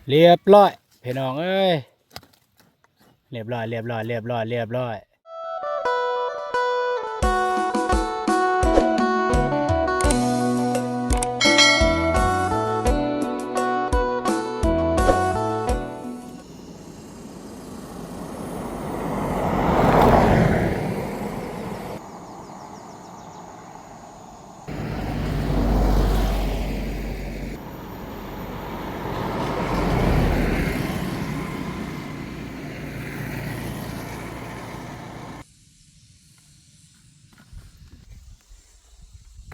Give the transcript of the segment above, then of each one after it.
เรียบร้อยพี่น้องเอ้ยเรียบร้อยเรียบร้อยเรียบร้อยเรียบร้อย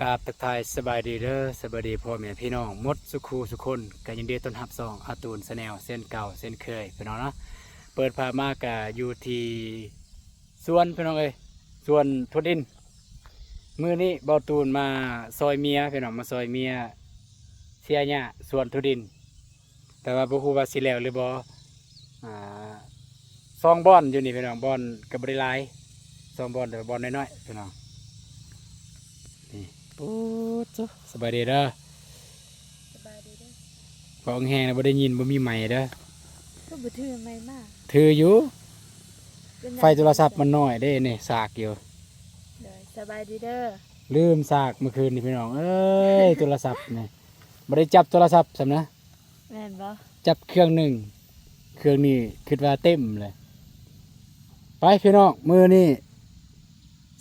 กราบทักทายสบายดีเด้อสบายดีพ่อแม่พี่น้องหมดสุขูสุคนกันยินดีต้อนรับซองอาตูนแนลเส้นเก่าเส้นเคยพี่น้องเนาะเปิดพามากะอยู่ที่สวนพี่น้องเอ้ยสวนทุดินมื้อนี้เบาตูนมาซอยเมียพี่น้องมาซอยเมียเสียหญ้าสวนทุดินแต่ว่าบ่ฮู้ว่าสิแล้วหรือบ่อ่าซองบอนอยู่นี่พี่น้องบอนก็บ่ได้หลายซองบอนแต่ว่าบอนน้อยๆพี่น้องนี่ปุ๊ดจ้ะสบายดีเด้อ สบายดีเด้อของแห้งนะบ่ได้ยินบ่มีใหม่เด้อก็บ่ถือไม่มากถืออยู่เป็นหยัง ไฟโทรศัพท์มันน้อยเด้นี่สากอยู่เลยสบายดีเด้อลืมสากเมื่อคืนนี่พี่น้องเอ้ยโทรศัพท์นี่บ่ได้จับโทรศัพท์ซำนะ แม่นบ่จับเครื่องหนึ่งเครื่องนี้คิดว่าเต็มเลยไปพี่น้องมื้อนี้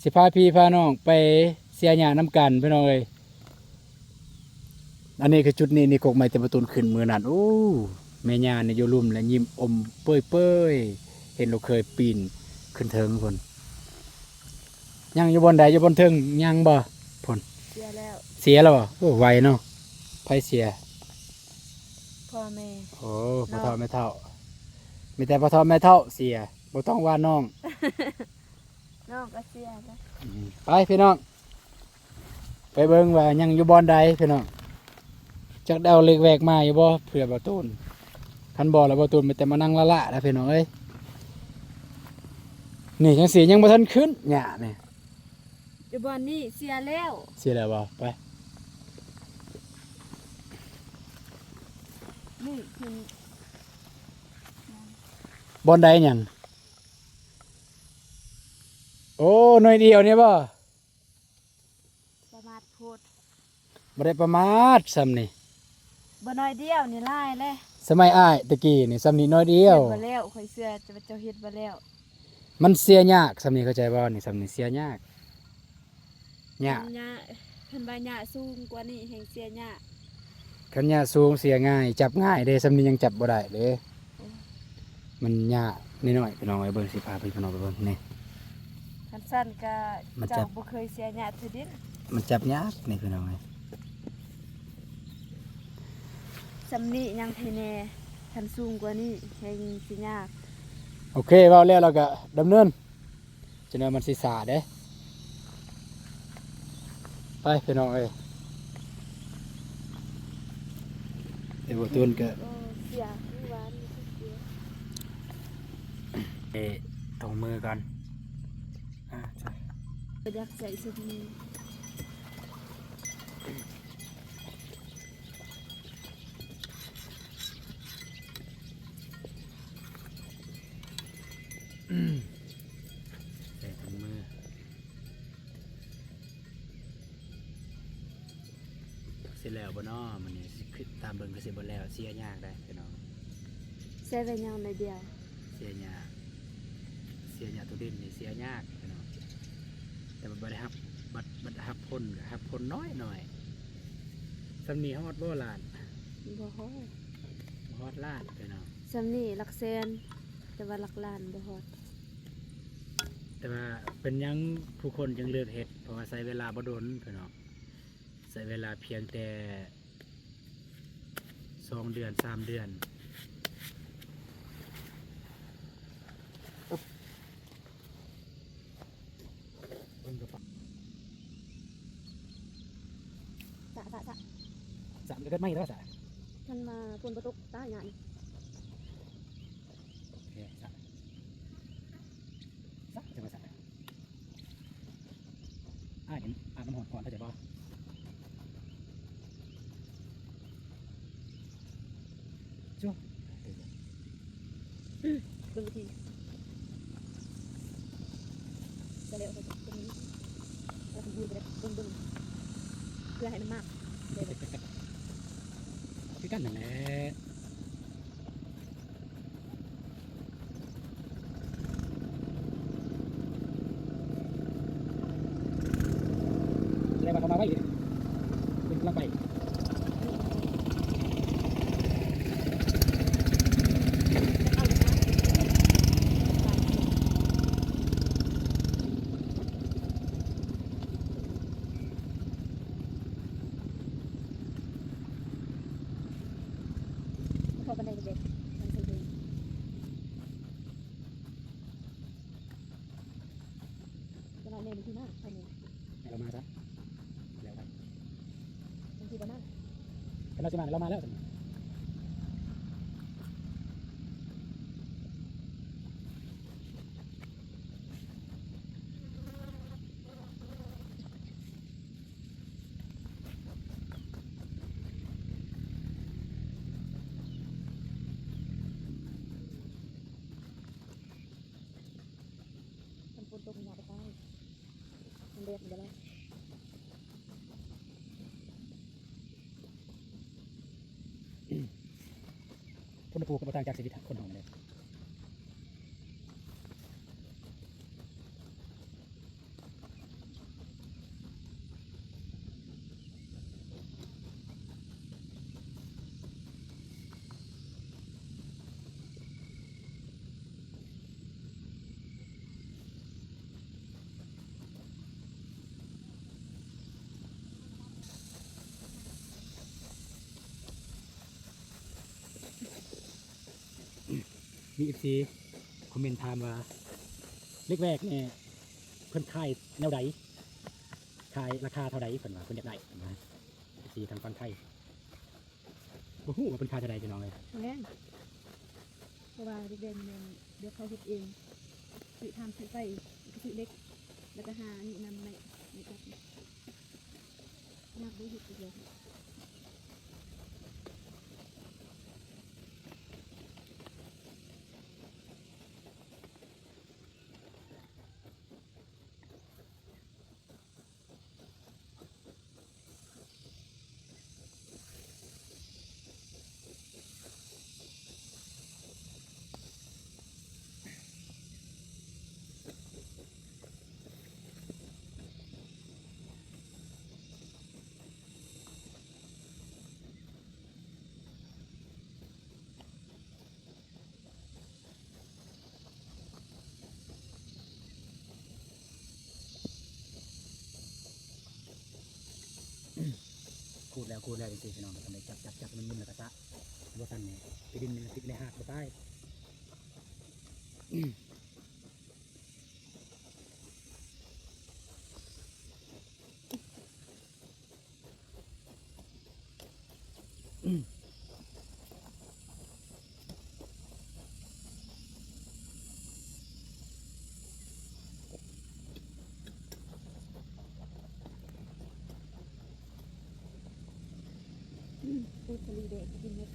สิพาพี่พาน้องไปเสียหญ้าน้ำกันพี่น้องเอ้ยอันนี้คือจุดนี้นี่กกไม้เต็มประตูขึ้นมื้อนั้นโอ้แม่ย่านี่อยู่ลุ่มแล้วยิ้มอมเป้ยๆเห็นลูกเคยปีนขึ้นเทิงพุ่นยังอยู่บนใดอยู่บนเทิงยังบ่พุ่น เสียแล้ว เสียแล้วบ่โอ้ไวเนาะไผเสีย พ่อแม่ โอ้พ่อเฒ่าแม่เฒ่ามีแต่พ่อเฒ่าแม่เฒ่าเสียบ่ต้องว่าน้อง น้องก็เสียแล้ว ไปพี่น้องไปเบิ่งว่ายังอยู่บอนใดพี่น้องจักได้เอาเหล็กแวกมาอยู่บ่เผื่อบ่ตูนคันบ่แล้วบ่ตูนมีแต่มานั่งละๆแล้วพี่น้องเอ้ยนี่จังสียังบ่ทันขึ้นหญ้านี่ อยู่บ่อนนี้เสียแล้ว เสียแล้วบ่ไป นี่คือ บอนใดหยังโอ้หน่อยเดียวนี่บ่ ประมาทโพด บ่ได้ประมาทซ้ำนี่ บ่น้อยเดียวนี่หลายเลย สมัยอ้ายตะกี้นี่ซ้ำนี่น้อยเดียว เฮ็ดบ่แล้วข่อยเสื้อจะเจ้าเฮ็ดบ่แล้ว มันเสียยากซ้ำนี่เข้าใจบ่นี่ซ้ำนี่เสียยากยาก คันหญ้าคันใบหญ้าสูงกว่านี้แห่งเสียหญ้า คันยากสูงเสียง่ายจับง่ายเด้ซ้ำนี่ยังจับบ่ได้เด้มันยากนิดหน่อยพี่น้องไอ้เบิ่งสิพาพี่น้องไปเบิ่งนี่ คันสั้นก็ มันจะ เจ้าบ่เคยเสียหญ้าเทื่อดิน มันจับยากนี่พี่น้องเอ้ย สำนี้ยังเทแน่คันสูงกว่านี้แห่งสิยาก โอเคเว้าแล้วเราก็ดำเนินจนว่ามันสิสาเด้ไปพี่น้องเอ้ยไอ้บ่ตูนก็ โอ้เสียคือหวานนี่คือเสีย ตรงมือก่อนใช่ บ่อยากใส่สุดนี้ ใส่ถุงมือสิแล้วบ่น้อมันนี่สิคือตามเบิ่งก็สิบ่แล้วเสียยากได้พี่น้อง ใส่ไว้ยาวหน่อยเดียว เสียยากตัวดินนี่เสียยากพี่น้องแต่มันบ่ได้รับบัดรับพ้นก็รับพ้นน้อยหน่อยสำนีฮอดบ่ล้าน บ่ฮอด ฮอดล้านพี่น้อง สำนี่หลักแสนแต่ว่าหลักล้านบ่ฮอด แต่ว่าเป็นหยังผู้คนจึงเลือกเฮ็ดเพราะว่าใช้เวลาบ่โดนพี่น้องใช้เวลาเพียงแต่2 เดือน3 เดือนสะ สามเดือนไม่แล้วสะ มันมาฝนบ่ตกตายหยัง โอเคสะจะมาสะเห็นน้ำหอมก่อนเข้าใจป่ะจุ บิ่งวิธีจะเร็วไปตรงนี้เราทำบุญไปเลยบึ้งเพื่อให้มันมากเลย คือกันนั่นแหละอะไรมาเข้ามาไว้เป็นกำลังไปพอบันไดเด็กมันเคยดีจะมาเล่นที่หน้าใช่ไหม เรามาซะแล้วไป บางทีบ้าน เราจะมาเรามาแล้วมันฝนตกมันอยากไปใต้มันเรียกมันจะไล่ คนผูกกับต่างจากชีวิตคนของมันเลยมีเอฟซีคอมเมนต์ถามว่าเล็กแรกเนี่ยเพิ่นขายแนวใดขายราคาเท่าใดเพิ่นว่าเพิ่นอยากได้นะเอฟซีทางฝั่งไทยบ่ฮู้ว่าเพิ่นขายเท่าใดพี่น้องเลย แรงเพราะว่าเด็กๆเนี่ยเดี๋ยวเขาเฮ็ดเองซื้อทำซื้อใส่ซื้อเล็กแล้วก็หานี่นำในจับยากด้วยเห็ดเดียว พูดแล้วจริงๆพี่น้องทำไมจับมันมึนแล้วก็ซะว่าสั่นเนี่ยไปดินมันติดในหาดบ่ใต้พูดทะเลเด็กกินเม็ด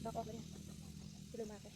ดอกออกเลยจะเริ่มมากเลย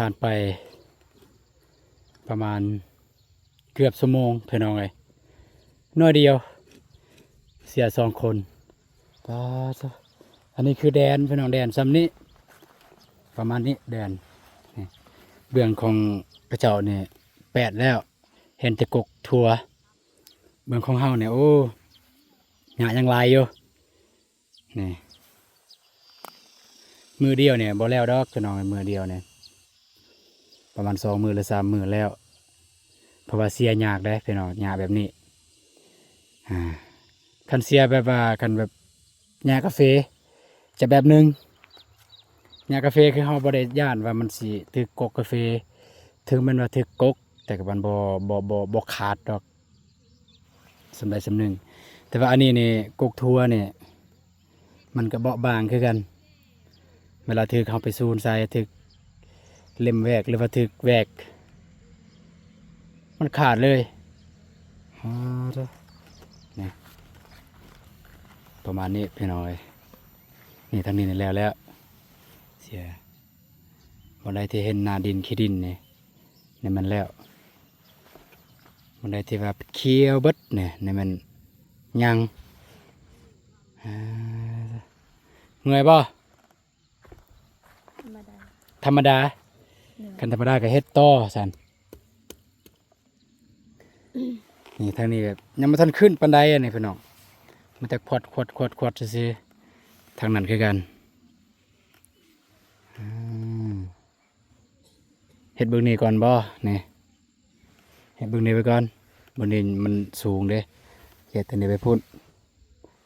ผ่านไปประมาณเกือบชั่วโมงเพื่อนน้องเลยน้อยเดียวเสีย2 คนป้าซะอันนี้คือแดนเพื่อนน้องแดนซ้ำนี้ประมาณนี้แดนนี่เบื้องของกระเจ้าเนี่ย8แล้วเห็นแต่กกทัวเบื้องของเฮาเนี่ยโอ้หยายังลายอยู่นี่มือเดียวเนี่ยบ่แล้วดอกเพื่อนน้องมือเดียวเนี่ยประมาณ2 มือหรือ3 มือแล้วเพราะว่าเสียยากได้พี่น้องยากแบบนี้คันเสียแบบว่าคันแบบยากาแฟจะแบบหนึงยากาแฟคือเฮาบ่ได้ย่านว่ามันสิถึกกกกาแฟถึงมันว่าถึกกกแต่ก็มันบ่ขาดดอกสำใดสำหนึ่งแต่ว่าอันนี้นี่กกทัวนี่มันก็เบาบางคือกันเวลาถึกเฮาไปซูนใส่ถึกเล่มแวกหรือว่าถึกแวกมันขาดเลยนี่ประมาณนี้พี่น้อยนี่ทางนี้นี่แล้วเสียบันไดที่เห็นนาดินขี้ดินนี่มันแล้วบันไดที่ว่าเคี้ยวเบิดนี่มันยังเมื่อยบ่ ธรรมดา ธรรมดา เหนื่อย กันธรรมดาก็เฮ็ดต่อสันนี่ทางนี้แบบยังไม่ทันขึ้นปันไดอันนี้พี่น้องมันจะขวดซื่อๆทางนั้นคือกันเฮ็ดเบื้องนี้ก่อนบ่นี่เฮ็ดเบื้องนี้ไปก่อนเบื้องนี้มันสูงเด้เฮ็ดทางนี้ไปพุ่น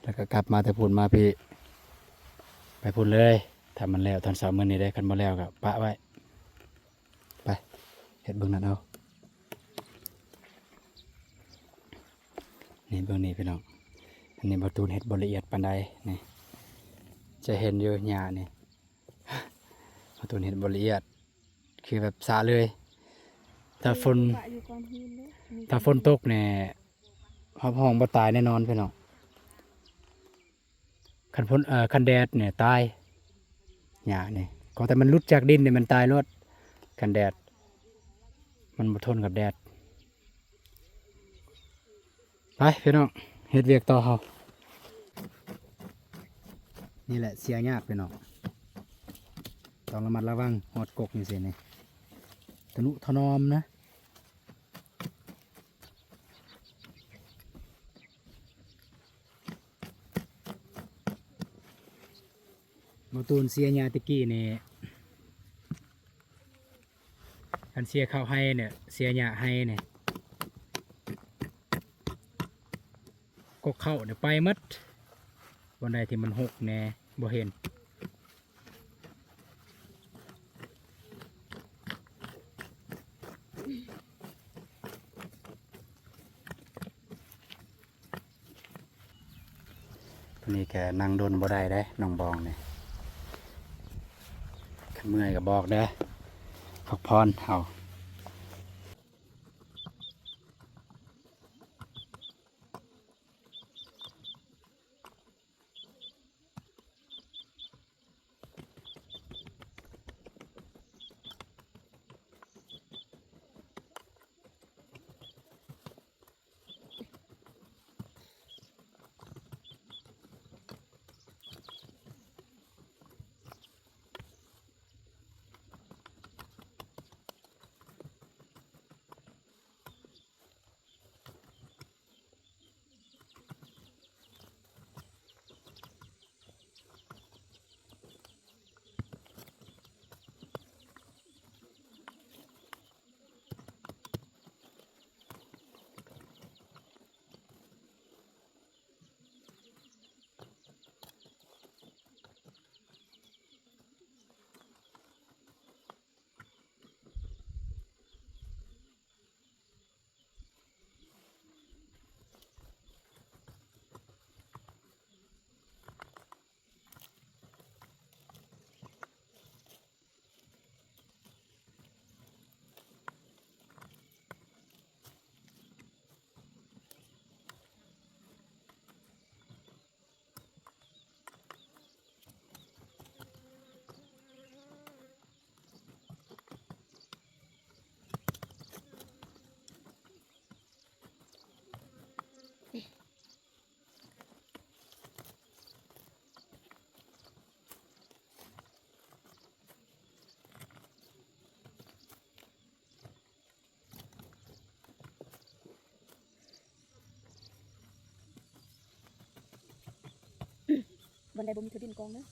แล้วก็กลับมาแต่พุ่นมาพี่ไปพุ่นเลยถ้ามันแล้วตอน2 มื้อนี้ได้คันบ่แล้วก็ปะไว้ไปเฮ็ดเบื้องนั้นเอานี่เบื้องนี้พี่น้องอันนี้บ่ตูนเฮ็ดบ่ละเอียดปานใดนี่จะเห็นอยู่หญ้านี่ บ่ตูนเฮ็ดบ่ละเอียดคือแบบสะเลยถ้าฝน ปะอยู่ก่อนหินเด้อมี ถ้าฝนตกเนี่ยห้องบ่ตายแน่นอนพี่น้องคันแดดเนี่ยตายหญ้านี่ก็แต่มันหลุดจากดินเนี่ยมันตายรดคันแดดมันบ่ทนกับแดดไปพี่น้องเฮ็ดเวียกต่อเฮานี่แหละเสียยากพี่น้องต้องระมัดระวังหอดกกนี่สินี่ทนุถนอมนะมาตูนเสียหญ้าตะกี้นี่คันเสียข้าวให้เนี่ยเสียหญ้าให้เนี่ยกกเข้าเนี่ยไปหมดวันใดที่มันหกแน่บ่เห็นนี่แกนั่งโดนบ่ได้ได้น้องบองเนี่ยขันเมื่อยก็บอกได้พักพรเอา วันใดบ่มีทะดินกองนะ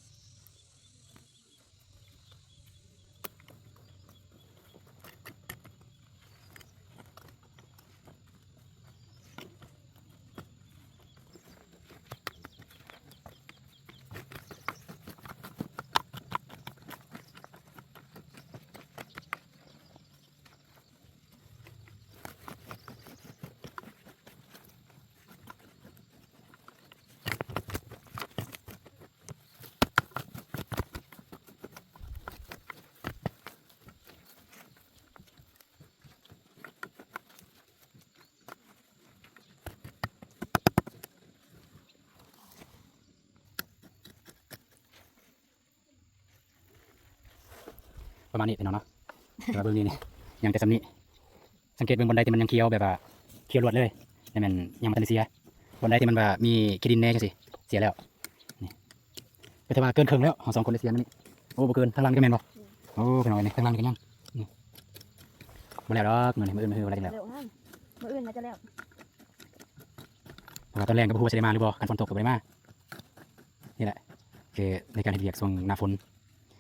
ประมาณนี้พี่น้องเนาะแต่ว่าเบื้องนี้เนี่ยยังแต่สำนี้สังเกตเบื้องบนใดที่มันยังเคี้ยวแบบว่าเคี้ยวรวดเลยนี่มันยังมันทันได้เสียบนใดที่มันแบบมีขี้ดินแน่จังสิเสียแล้วนี่ก็ถือว่าเกินครึ่งแล้วเราสองคนได้เสียนั่นนี่โอ้บ่เกินทางล่างนี่ก็แม่นบ่โอ้พี่น้องนี่ทางล่างนี่ก็ยังนี่บ่แล้วดอกมื้อนี้มื้ออื่นมื้ออะไรจังแล้ว เร็วฮะมื้ออื่นน่าจะแล้ว เพราะว่าตอนแรกก็บ่ฮู้ว่าสิได้มาหรือบ่คันฝนตกก็บ่ได้มานี่แหละคือในการเฮ็ดเวียกช่วงหน้าฝน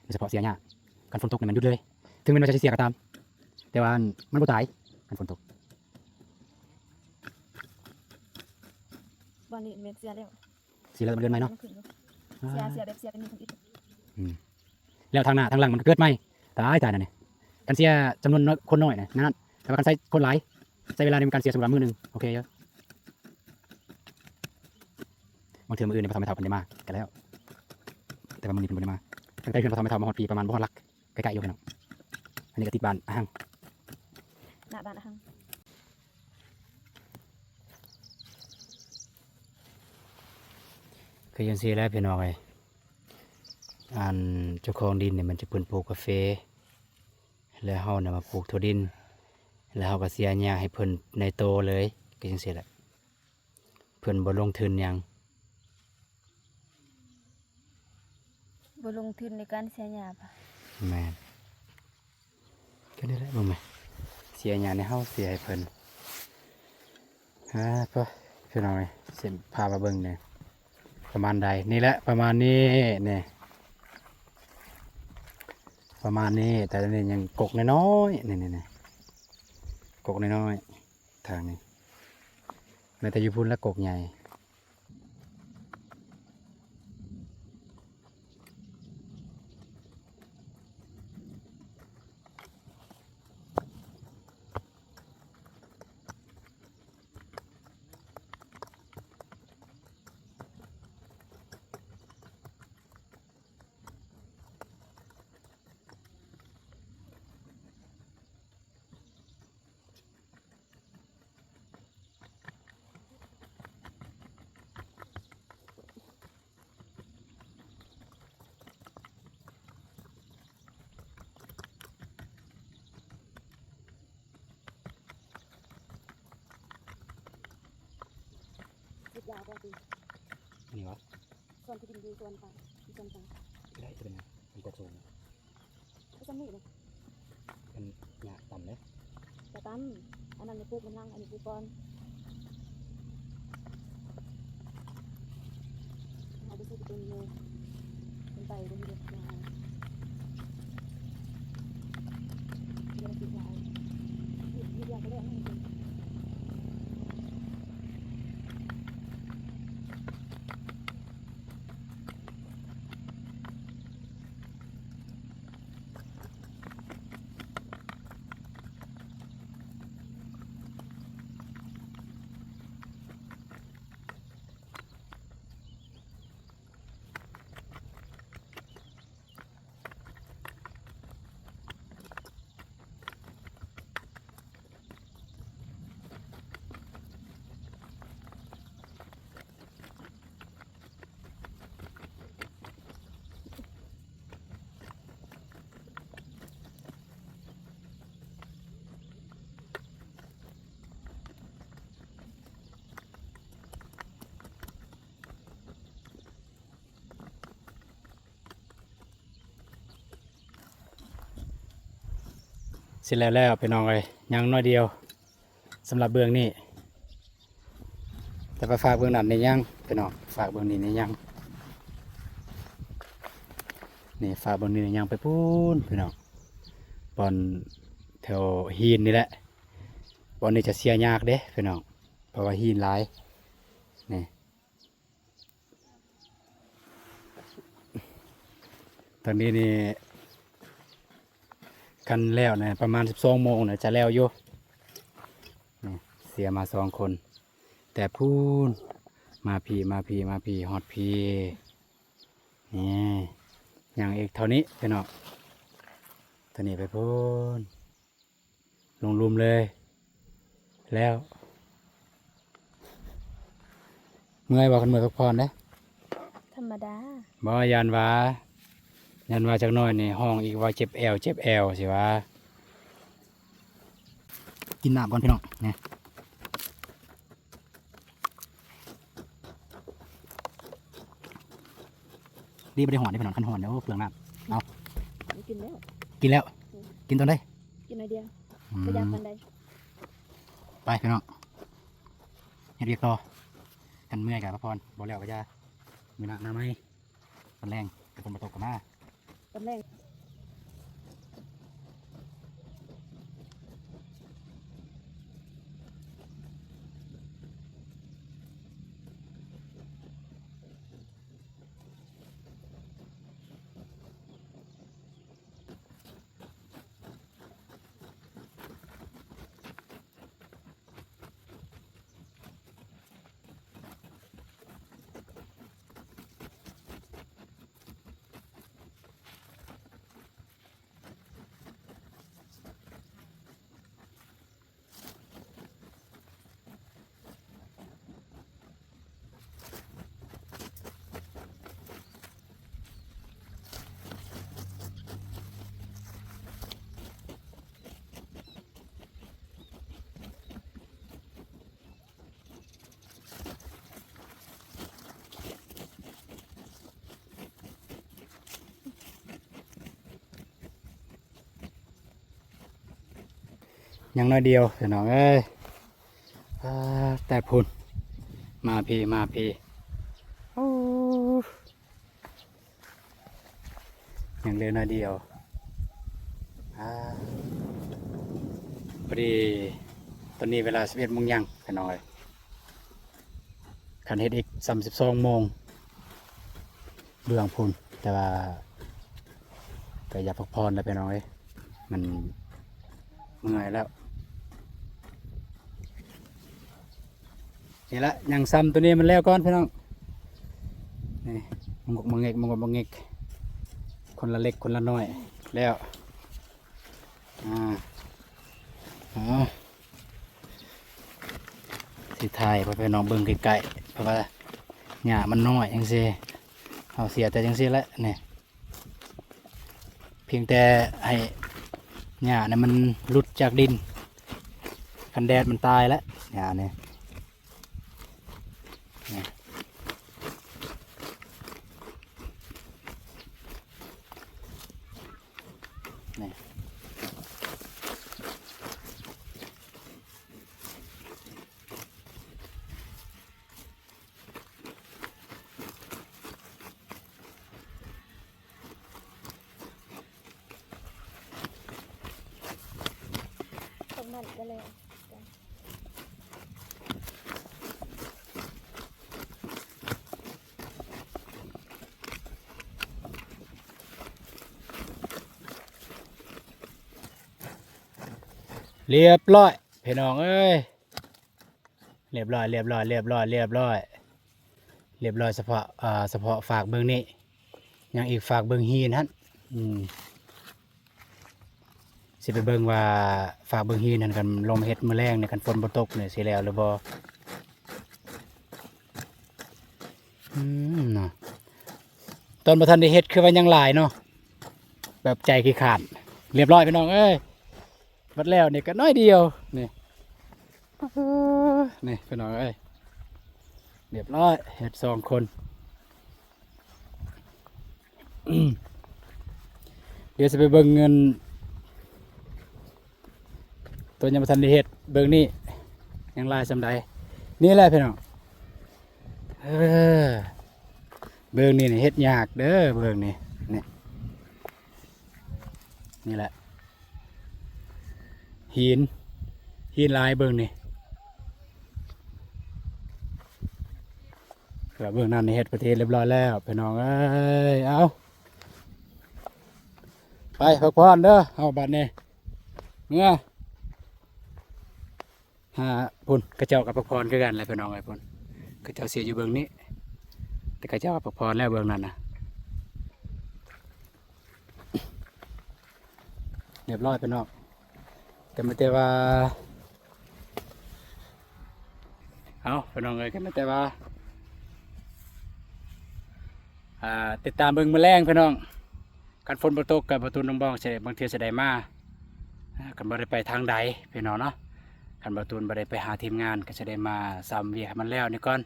โดยเฉพาะเสียหญ้าคันฝนตกนี่มันหยุดเลยถึงแม้ว่าจะเสียก็ตามแต่ว่ามันบ่ตายคันฝนตก วันนี้เม็ดเสียแล้ว เสียแล้วมันเดินไหมเนาะ มันขึ้นอยู่เสียแบบเสียเป็นมีคนอีก แล้วทางหน้าทางหลังมันเกิดไหมตายนั่นนี่กันเสียจำนวนคนน้อยนะนั่นแต่ว่ากันใช้คนหลายใช้เวลาในการเสียสมมุติว่ามื้อหนึงโอเคเยอะบางเทื่อมื้ออื่นเนี่ยพอทำไม่เท่ากันได้มากกันแล้วแต่ว่ามันนี่เป็นบ่ได้มาตั้งแต่เพื่อนพอทำไม่เท่ามาฮอดปีประมาณบ่ฮอดลักใกล้ๆอยู่พี่น้องอันนี้ก็ติดบ้านอ่าง หน้าบ้านอะหัง คือยังซี่แล้วพี่น้องเอ้ยอันเจ้าของดินเนี่ยมันจะเพิ่นปลูกกาแฟแล้วเฮาน่ะมาปลูกถั่วดินแล้วเฮาก็เสียหญ้าให้เพิ่นในโตเลยก็จังซี่แหละเพิ่นบ่ลงทุนหยัง บ่ลงทุนในการเสียหญ้าป่ะ แม่นก็ได้แล้วบ่แม่เสียหยังในเฮาเสียให้เพิ่นพอพี่น้องเอ้ยสิพามาเบิ่งเนี่ยประมาณใดนี่แหละประมาณนี้นี่ประมาณนี้แต่อันนี่ยังกกน้อยๆนี่กกน้อยๆทางนี้แม้แต่อยู่พุ่นแล้วกกใหญ่ยึดยาวบ่ดี นี่วะ ส่วนที่ดินอยู่ส่วนต่างส่วนต่าง ได้จะเป็นไงเป็นกกสูง ก็จะมีเลย เป็นหญ้าต่ำเลย แต่ตั้มอันนั้นในปลูกมันล่างอันนี้ปลูกก่อนเอาไปซื้อเป็นเลยเป็นไปเป็นเด็กยาวเดี๋ยวติดยาวยึดยาวไปเลยให้มันเป็นเสร็จแล้วพี่น้องเลยยังน้อยเดียวสำหรับเบื้องนี้แต่ไปฝากเบื้องนั้นในยังพี่น้องฝากเบื้องนี้ในยัง นี่ฝากเบิ่งนี่ยังไปพูนพี่น้องบอนแถวหินนี่แหละบอนนี้จะเสียยากเด้พี่น้องเพราะว่าหินหลายนี่ตอนนี้นี่กันแล้วนะประมาณ12 โมงนะจะแล้วอยู่นี่เสียมา2 คนแต่พูนมาพีฮอดพีนี่อย่างอีกเท่านี้พี่น้องเท่านี้ไปพูนลงรุมเลยแล้วเมื่อยบอกกันเมื่อยพักผ่อนเด้ ธรรมดา บ่ยันว่าจักหน่อยนี่ห้องอีกว่าเจ็บแอวสิว่ากินน้ำก่อนพี่น้องนี่รีบไปได้หอนได้พี่น้องคันหอนเดี๋ยวเปลืองน้ำเอา กินแล้ว กินแล้วกินตอนได้ กินหน่อยเดียว อื ไม่อยาก ม มันใด ไปพี่น้องอย่าเรียกต่อกันเมื่อยกับพระพรบอกแล้วว่าจะมีน้ำไหมตอนแรงแต่คนมาตกกันมา ตอนแรก ยังน้อยเดียวพี่น้องเอ้ยแต่พุ่นมาพี่โอ้ยังเหลือน้อยเดียวพอดีตอนนี้เวลา11 โมงยังพี่น้องเอ้ยคันเฮ็ดอีก32 โมงเรื่องพุ่นแต่ว่าก็อย่าพักผ่อนแล้วพี่น้องเอ้ยมันเมื่อยแล้วนี่ละยังซ้ำตัวนี้มันแล้วก่อนพี่น้องนี่มังเงกคนละเล็กคนละน้อยแล้วสิถ่ายไปน้องเบิ่งไกลๆเพราะว่าหญ้ามันน้อยจังซี่เอาเสียแต่จังซี่แหละนี่เพียงแต่ให้หญ้าเนี่ยมันหลุดจากดินคันแดดมันตายแล้วหญ้าเนี่ยนี่ตรงนั้นก็เลย เรียบร้อยพี่น้องเอ้ยเรียบร้อยเฉพาะฝากเบื้องนี้ยังอีกฝากเบื้องฮีนฮะสิไปเบิ่งว่าฝากเบิ่งฮีนั่นกันลมเฮ็ดมื้อแรงเนี่ยกันฝนบ่ตกเนี่ยสิแล้วหรือบ่เนาะตอนบ่ทันได้เฮ็ดคือว่ายังหลายเนาะแบบใจขี้ขาดเรียบร้อยพี่น้องเอ้ยบัดแล้วนี่ก็น้อยเดียวนี่นี่พี่น้องเอ้ยเรียบร้อยเฮ็ด2 คนเดี๋ยวสิไปเบิ่งเงินตัวยังบ่ทันได้เฮ็ดเบิ่งนี่ยังลายสำใดนี่แหละพี่น้องเบิ่งนี่เฮ็ดยากเด้อเบิ่งนี่ นี่แหละหินลายเบิ่งนี่เผื่อเบื้องนั้นในเฮ็ดประเทศเรียบร้อยแล้วพี่น้องเอ้ยเอาไปพักผ่อนเด้อเอาบัดนี้เมื่อหาพุ่นกระเจ้ากับพักผ่อนคือกันแหละพี่น้องไอ้พุ่นกระเจ้าเสียอยู่เบื้องนี้แต่กระเจ้ากับพักผ่อนแล้วเบื้องนั้นนะเรียบร้อยพี่น้องแต่ไม่แต่ว่าเอาพี่น้องเอ้ยก็ไม่แต่ว่าติดตามเบิ่งแมลงพี่น้องการฝนบ่ตกกับประตูน้องบ้องใช่บางทีจะได้มากันบ่ได้ไปทางใดพี่น้องเนาะกันประตูบ่ได้ไปหาทีมงานก็จะได้มาซ้ำเวียกให้มันแล้วนี่ก่อน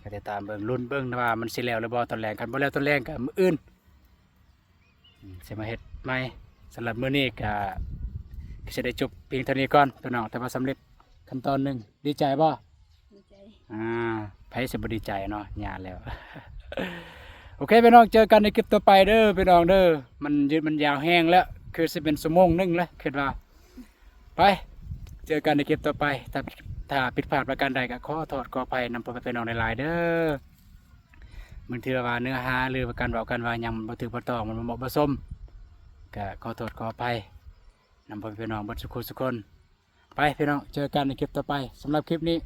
ก็ติดตามเบิ่งลุ้นเบิ่งว่ามันสิแล้วหรือบ่ตอนแรงกันบ่แล้วตอนแรงก็มื้ออื่นสิมาเฮ็ดใหม่สำหรับมื้อนี้ก็จะได้จบเพียงเท่านี้ก่อนพี่น้องแต่ว่าสำเร็จขั้นตอนหนึงดีใจบ่ ดีใจ ไผสิบ่ดีใจเนาะญาแล้ว โอเคพี่น้องเจอกันในคลิปต่อไปเด้อพี่น้องเด้อมันยืดมันยาวแห้งแล้วคือสิเป็นชั่วโมงนึงแล้วคิดว่าไปเจอกันในคลิปต่อไปถ้าผิดพลาดประการใดก็ขอโทษขออภัยนำไปเป็นน้องในหลายๆเด้อมึงเถื่อว่าเนื้อหาหรือประการบอกกันว่ายังบ่ถือบ่ต้องมันบ่เหมาะบ่สมก็ขอโทษขออภัยนำไปเป็นน้องบ่สุขคนไปพี่น้องเจอกันในคลิปต่อไปสำหรับคลิปนี้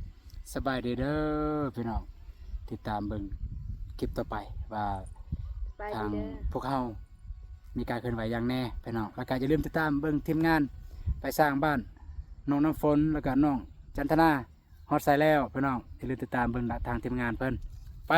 สบายดีเด้อพี่น้องติดตามเบิ่งคลิปต่อไปว่า ไป ทาง เด้อ พวกเขามีการเคลื่อนไหวอย่างแน่พี่น้องแล้วก็อย่าลืมติดตามเบิ่งทีมงานไปสร้างบ้านน้องน้ำฝนแล้วก็น้องจันทนาฮอดใส่แล้วพี่น้องอย่าลืมติดตามเบิ่งทางทีมงานเพิ่นไป